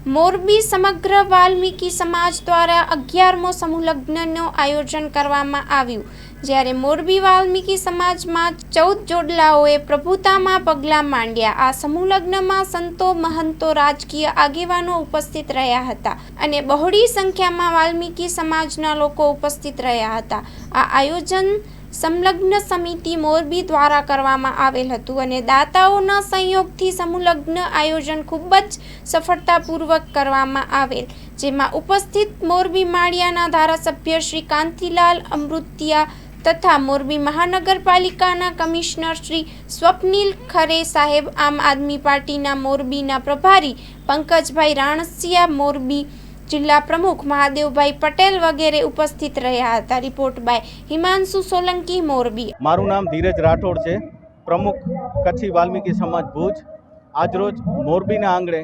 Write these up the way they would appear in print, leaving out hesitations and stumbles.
મોરબી સમગ્ર વાલ્મીકી સમાજ દ્વારા 11મો સમૂહ લગ્નનું આયોજન કરવામાં આવ્યું, જ્યારે મોરબી વાલ્મીકી સમાજમાં 14 જોડલાઓએ પ્રભુતામાં પગલાં માંડ્યા। આ સમૂહ લગ્નમાં સંતો, મહંતો, રાજકીય આગેવાનો ઉપસ્થિત રહ્યા હતા અને બહોળી સંખ્યામાં વાલ્મીકી સમાજના લોકો ઉપસ્થિત રહ્યા હતા। આ આયોજન સંલગ્ન સમિતિ મોરબી દ્વારા કરવામાં આવેલ હતું અને દાતાઓના સહયોગથી સમૂહ લગ્ન આયોજન ખૂબ જ સફળતાપૂર્વક કરવામાં આવેલ, જેમાં ઉપસ્થિત મોરબી માળિયાના ધારાસભ્ય શ્રી કાંતિલાલ અમૃતિયા તથા મોરબી મહાનગરપાલિકાના કમિશનર શ્રી સ્વપ્નિલ ખરે સાહેબ, આમ આદમી પાર્ટીના મોરબીના પ્રભારી પંકજભાઈ રાણસિયા, મોરબી જિલ્લા પ્રમુખ મહાદેવભાઈ પટેલ વગેરે ઉપસ્થિત રહ્યા હતા। Report by Himanshu Solanki, Morbi. મારું નામ ધીરજ રાઠોડ છે, પ્રમુખ કચ્છી વાલ્મીકી સમાજ ભુજ। આજરોજ મોરબીના આંગણે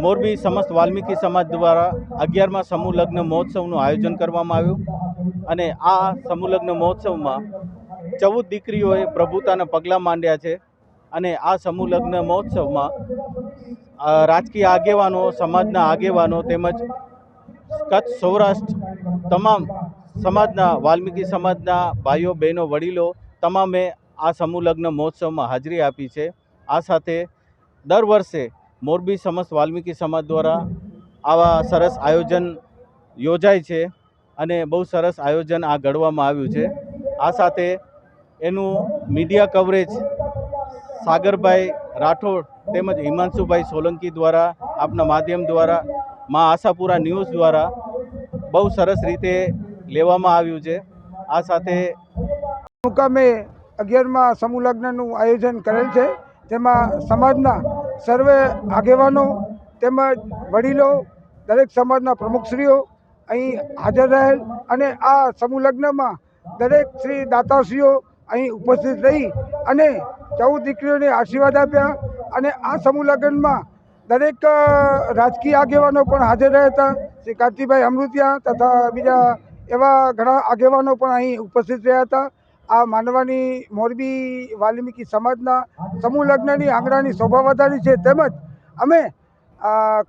મોરબી સમસ્ત વાલ્મીકી સમાજ દ્વારા 11મા સમૂહ લગ્ન મહોત્સવનું આયોજન કરવામાં આવ્યું અને આ સમૂહ લગ્ન મહોત્સવમાં 14 દીકરીઓએ પ્રભુતાના પગલાં માંડ્યા છે અને આ સમૂહ લગ્ન મહોત્સવમાં રાજકીય આગેવાનો, સમાજના આગેવાનો તેમજ કચ્છ સૌરાષ્ટ્ર તમામ સમાજના, વાલ્મીકી સમાજના ભાઈઓ, બહેનો, વડીલો તમામે આ સમૂહ લગ્ન મહોત્સવમાં હાજરી આપી છે। આ સાથે દર વર્ષે મોરબી સમસ્ત વાલ્મીકી સમાજ દ્વારા આવા સરસ આયોજન યોજાય છે અને બહુ સરસ આયોજન આ ઘડવામાં આવ્યું છે। આ સાથે એનું મીડિયા કવરેજ સાગરભાઈ રાઠોડ તેમજ હિમાંશુભાઈ સોલંકી દ્વારા, આપના માધ્યમ દ્વારા, મા આશાપુરા ન્યૂઝ દ્વારા બહુ સરસ રીતે લેવામાં આવ્યું છે। આ સાથે મુકામે 11મા સમૂહ લગ્નનું આયોજન કરેલ છે, તેમાં સમાજના સર્વે આગેવાનો તેમજ વડીલો, દરેક સમાજના પ્રમુખશ્રીઓ અહીં હાજર રહેલ અને આ સમૂહ લગ્નમાં દરેક શ્રી દાતાશ્રીઓ અહીં ઉપસ્થિત રહી અને 14 દીકરીઓને આશીર્વાદ આપ્યા અને આ સમૂહ લગ્નમાં દરેક રાજકીય આગેવાનો પણ હાજર રહ્યા હતા। શ્રી કાંતિભાઈ અમૃતિયા તથા બીજા એવા ઘણા આગેવાનો પણ અહીં ઉપસ્થિત રહ્યા હતા। આ માંડવાની મોરબી વાલ્મીકી સમાજના સમૂહ લગ્નની આંગણાની શોભા વધારી છે। તેમજ અમે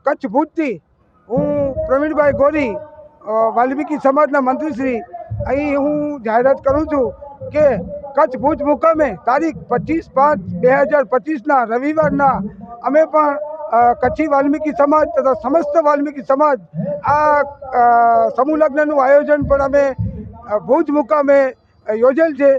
કચ્છ ભુજથી હું પ્રવીણભાઈ ગોરી, વાલ્મીકી સમાજના મંત્રીશ્રી, અહીં હું જાહેરાત કરું છું કે કચ્છ ભુજ મુકામે તારીખ 25/5/2025ના રવિવારના અમે પણ કચ્છી વાલ્મીકી સમાજ તથા સમસ્ત વાલ્મીકી સમાજ આ સમૂહ લગ્નનું આયોજન પણ અમે ભુજ મુકામે યોજેલ છે।